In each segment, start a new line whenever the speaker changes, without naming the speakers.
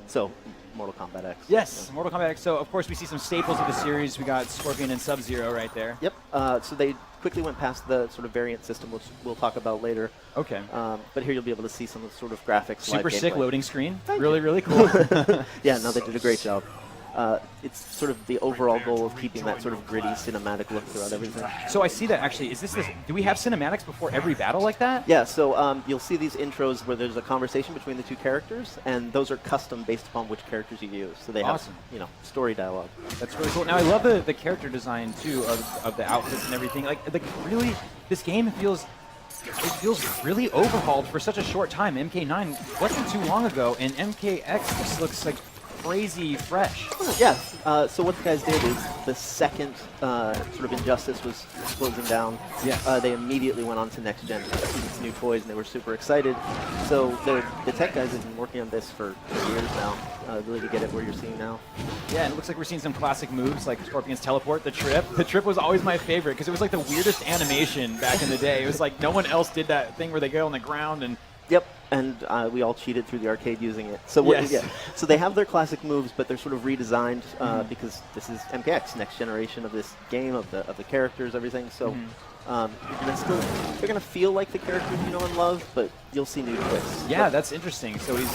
So, Mortal Kombat X.
Yes, Mortal Kombat X. So, of course, we see some staples of the series. We got Scorpion and Sub-Zero right there.
Yep. So they quickly went past the sort of variant system, which we'll talk about later.
Okay.
But here you'll be able to see some of the sort of graphics.
Super sick
gameplay.
loading screen. Really cool.
Yeah, no, they did a great job. It's sort of the overall goal of keeping that sort of gritty cinematic look throughout everything.
So I see that actually. Is this? Do we have cinematics before every battle like that?
Yeah, so you'll see these intros where there's a conversation between the two characters, and those are custom based upon which characters you use. So they have, you know, story dialogue.
That's really cool. Now I love the character design too of the outfits and everything. Like really, this game feels really overhauled for such a short time. MK9 wasn't too long ago, and MKX just looks like crazy fresh.
Yeah, so what the guys did is the second sort of Injustice was closing down, they immediately went on to next gen these new toys, and they were super excited. So the tech guys have been working on this for years now, really to get it where you're seeing now.
Yeah, and it looks like we're seeing some classic moves like Scorpion's teleport, the trip. The trip was always my favorite because it was like the weirdest animation back in the day. It was like no one else did that thing where they go on the ground and...
Yep, and we all cheated through the arcade using it. So so they have their classic moves, but they're sort of redesigned because this is MKX, next generation of this game, of the characters, everything. So they're gonna feel like the characters you know and love, but you'll see new twists.
Yeah, that's interesting. So he's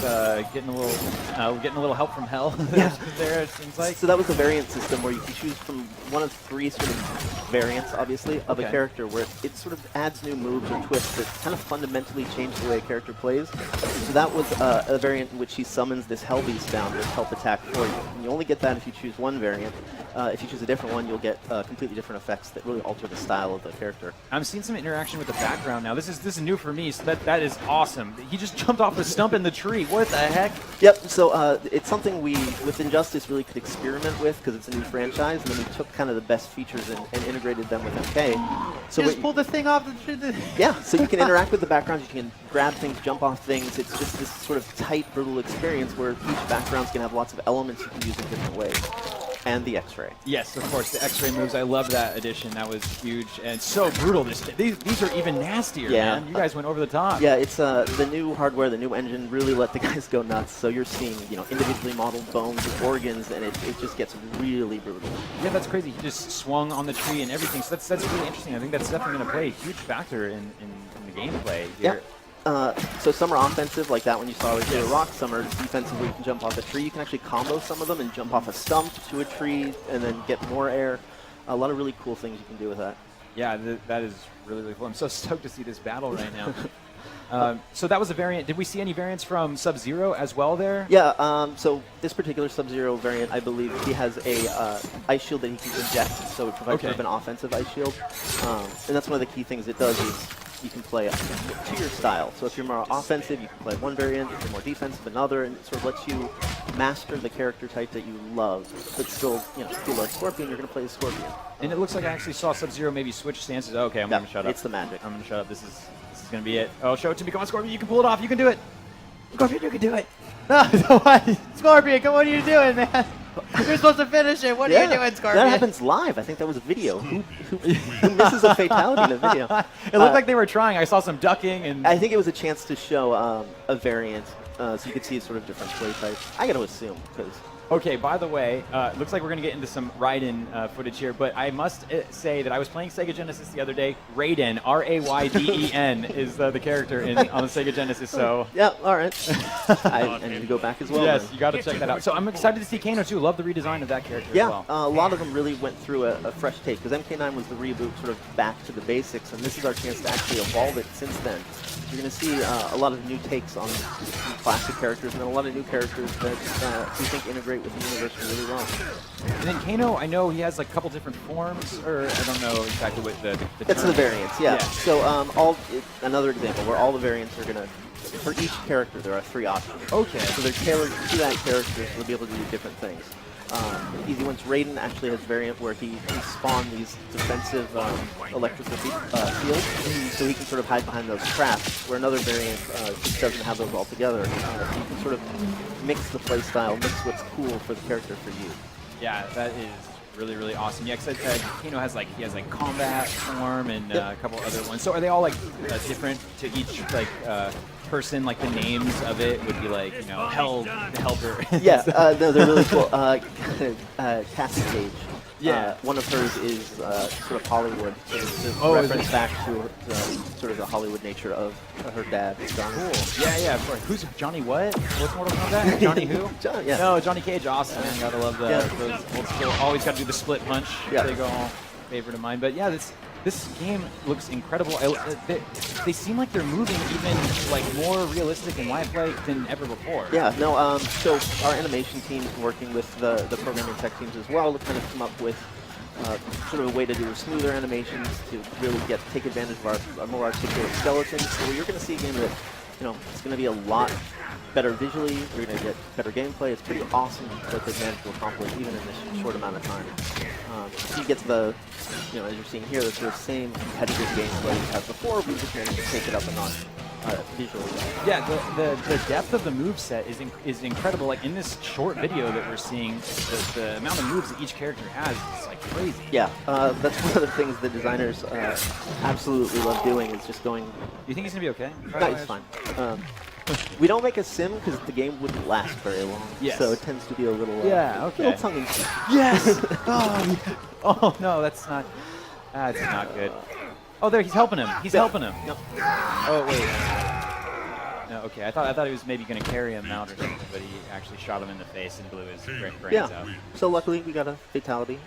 getting a little help from hell. There it seems like.
So that was the variant system where you can choose from one of three sort of variants, obviously, of a character where it sort of adds new moves or twists that kind of fundamentally change the way a character plays. So that was a variant in which he summons this Hell Beast down to help attack for you. And you only get that if you choose one variant. If you choose a different one, you'll get completely different effects that really alter the style of the character.
I'm seeing some interaction with the background now. This is new for me, so that is awesome. He just jumped off the stump in the tree. What the heck?
Yep, so it's something we, with Injustice, really could experiment with because it's a new franchise, and then we took kind of the best features and integrated them with MK. So
just pulled the thing off the tree.
Yeah, so you can interact with the backgrounds, you can grab things, jump off things. It's just this sort of tight, brutal experience where each background's going to have lots of elements you can use in different ways. And the X-ray.
Yes, of course, the X-ray moves. I love that addition. That was huge and so brutal. These are even nastier, man. You guys went over the top.
Yeah, it's the new hardware, the new engine really let the guys go nuts. So you're seeing, you know, individually modeled bones and organs, and it just gets really brutal.
Yeah, that's crazy. He just swung on the tree and everything. So that's really interesting. I think that's definitely going to play a huge factor in the gameplay here.
Yeah. So some are offensive, like that one you saw with the rock. Some are defensive, where you can jump off a tree. You can actually combo some of them and jump off a stump to a tree and then get more air. A lot of really cool things you can do with that.
Yeah, that is really cool. I'm so stoked to see this battle right now. So that was a variant. Did we see any variants from Sub-Zero as well there?
Yeah, so this particular Sub-Zero variant, I believe he has a ice shield that he can eject, so it provides sort of an offensive ice shield. And that's one of the key things it does is you can play to your style. So if you're more offensive, you can play one variant. If you're more defensive, another, and it sort of lets you master the character type that you love. But still, you know, if you love Scorpion, you're going to play as Scorpion.
And it looks like I actually saw Sub-Zero maybe switch stances. Okay, I'm going to shut up.
It's the magic.
I'm going to shut up. This is going to be it. Oh, show it to me. Come on, Scorpion. You can pull it off. You can do it. Scorpion, you can do it. No, Scorpion, come on, what are you doing, man? You're supposed to finish it. What are you doing, Scorpion?
That happens live. I think that was a video. Who misses a fatality in a video?
It looked like they were trying. I saw some ducking. And
I think it was a chance to show a variant so you could see sort of different play types. I got to assume, because...
Okay, by the way, looks like we're going to get into some Raiden footage here, but I must say that I was playing Sega Genesis the other day. Raiden, R-A-Y-D-E-N, is the character on the Sega Genesis, so...
Yeah, all right. I need to go back as well.
Yes,
then.
You got to check that out. So I'm excited to see Kano, too. Love the redesign of that character as well.
Yeah, a lot of them really went through a fresh take, because MK9 was the reboot sort of back to the basics, and this is our chance to actually evolve it since then. You're going to see a lot of new takes on classic characters, and then a lot of new characters that we think integrate with the universe really well.
And then Kano, I know he has like a couple different forms, or I don't know exactly what the
It's the variants, yeah. So another example where all the variants are going to, for each character, there are 3 options.
Okay.
So they're tailored to that character, so they'll be able to do different things. Easy ones, Raiden actually has a variant where he can spawn these defensive electrical fields, so he can sort of hide behind those traps, where another variant just doesn't have those all together. So you can sort of mix the play style, mix what's cool for the character for you.
Yeah, that is really, really awesome. Yeah, because Kano has like combat form and a couple other ones. So are they all like different to each like person? Like the names of it would be like Hell the Helper.
Yeah, no, they're really cool. Cassie Cage.
Yeah.
One of hers is sort of Hollywood. It's a reference back to sort of the Hollywood nature of her dad, Johnny.
Cool. Yeah, of course. Who's Johnny what? What's Mortal Kombat? Johnny who?
Yeah.
No, Johnny Cage. Awesome, man. Gotta love those old school. Always gotta do the split punch.
Yeah.
Big all favorite of mine. But yeah, this game looks incredible. They seem like they're moving even like more realistic and lifelike than ever before.
Yeah, no, so our animation team's working with the programming tech teams as well to kind of come up with sort of a way to do smoother animations to really take advantage of our more articulate skeletons. So you're going to see a game that, it's going to be a lot better visually. You're going to get better gameplay. It's pretty awesome what they've managed to accomplish even in this short amount of time. You get to the, as you're seeing here, the sort of same competitive gameplay you had before. We just managed to take it up a notch visually.
Yeah, the depth of the moveset is incredible. Like in this short video that we're seeing, the amount of moves that each character has is like crazy.
Yeah, that's one of the things the designers absolutely love doing is just going.
Do you think he's gonna be okay?
No, he's fine. We don't make a sim because the game wouldn't last very long.
Yes.
So it tends to be a little
okay.
tongue in cheek.
Yes. Oh no, that's not good. Oh, there, he's helping him. He's helping him.
No.
Oh wait. No, okay. I thought he was maybe gonna carry him out or something, but he actually shot him in the face and blew his brains out.
So luckily we got a fatality.